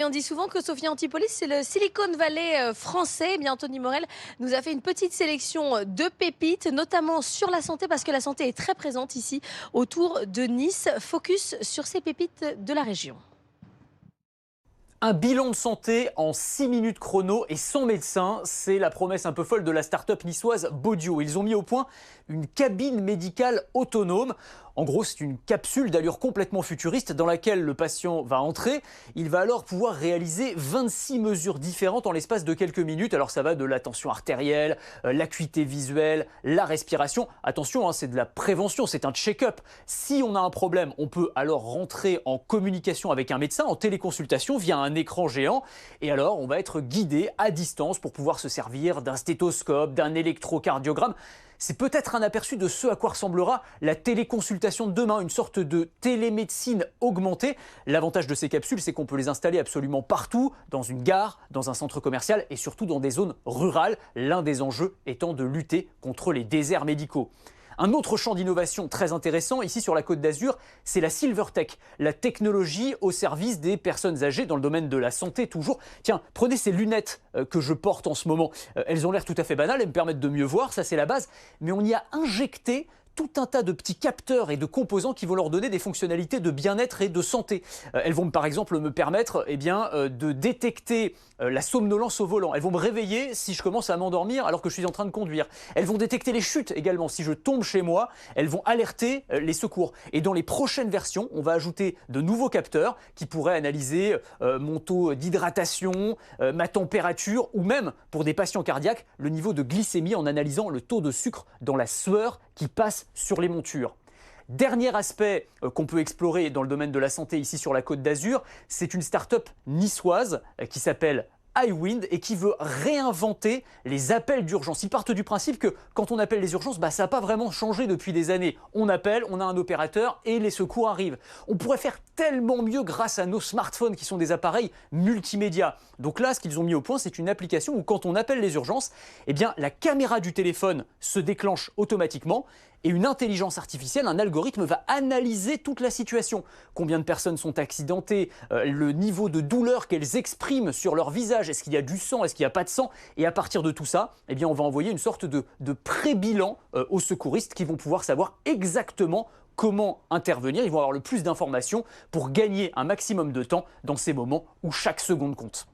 Et on dit souvent que Sophia Antipolis, c'est le Silicon Valley français. Eh bien, Anthony Morel nous a fait une petite sélection de pépites, notamment sur la santé, parce que la santé est très présente ici, autour de Nice. Focus sur ces pépites de la région. Un bilan de santé en 6 minutes chrono et sans médecin, c'est la promesse un peu folle de la start-up niçoise Bodio. Ils ont mis au point une cabine médicale autonome. En gros, c'est une capsule d'allure complètement futuriste dans laquelle le patient va entrer. Il va alors pouvoir réaliser 26 mesures différentes en l'espace de quelques minutes. Alors ça va de la tension artérielle, l'acuité visuelle, la respiration. Attention, hein, c'est de la prévention, c'est un check-up. Si on a un problème, on peut alors rentrer en communication avec un médecin, en téléconsultation via un écran géant. Et alors, on va être guidé à distance pour pouvoir se servir d'un stéthoscope, d'un électrocardiogramme. C'est peut-être un aperçu de ce à quoi ressemblera la téléconsultation de demain, une sorte de télémédecine augmentée. L'avantage de ces capsules, c'est qu'on peut les installer absolument partout, dans une gare, dans un centre commercial et surtout dans des zones rurales, l'un des enjeux étant de lutter contre les déserts médicaux. Un autre champ d'innovation très intéressant, ici sur la Côte d'Azur, c'est la SilverTech, la technologie au service des personnes âgées dans le domaine de la santé toujours. Tiens, prenez ces lunettes que je porte en ce moment. Elles ont l'air tout à fait banales, elles me permettent de mieux voir, ça c'est la base, mais on y a injecté tout un tas de petits capteurs et de composants qui vont leur donner des fonctionnalités de bien-être et de santé. Elles vont par exemple me permettre de détecter la somnolence au volant. Elles vont me réveiller si je commence à m'endormir alors que je suis en train de conduire. Elles vont détecter les chutes également. Si je tombe chez moi, elles vont alerter les secours. Et dans les prochaines versions, on va ajouter de nouveaux capteurs qui pourraient analyser mon taux d'hydratation, ma température ou même, pour des patients cardiaques, le niveau de glycémie en analysant le taux de sucre dans la sueur qui passe sur les montures. Dernier aspect qu'on peut explorer dans le domaine de la santé ici sur la Côte d'Azur, c'est une start-up niçoise qui s'appelle iWind et qui veut réinventer les appels d'urgence. Ils partent du principe que quand on appelle les urgences, ça n'a pas vraiment changé depuis des années. On appelle, on a un opérateur et les secours arrivent. On pourrait faire tellement mieux grâce à nos smartphones qui sont des appareils multimédia. Donc là, ce qu'ils ont mis au point, c'est une application où quand on appelle les urgences, la caméra du téléphone se déclenche automatiquement et une intelligence artificielle, un algorithme va analyser toute la situation. Combien de personnes sont accidentées, le niveau de douleur qu'elles expriment sur leur visage, est-ce qu'il y a du sang, est-ce qu'il n'y a pas de sang? Et à partir de tout ça, on va envoyer une sorte de pré-bilan aux secouristes qui vont pouvoir savoir exactement comment intervenir. Ils vont avoir le plus d'informations pour gagner un maximum de temps dans ces moments où chaque seconde compte.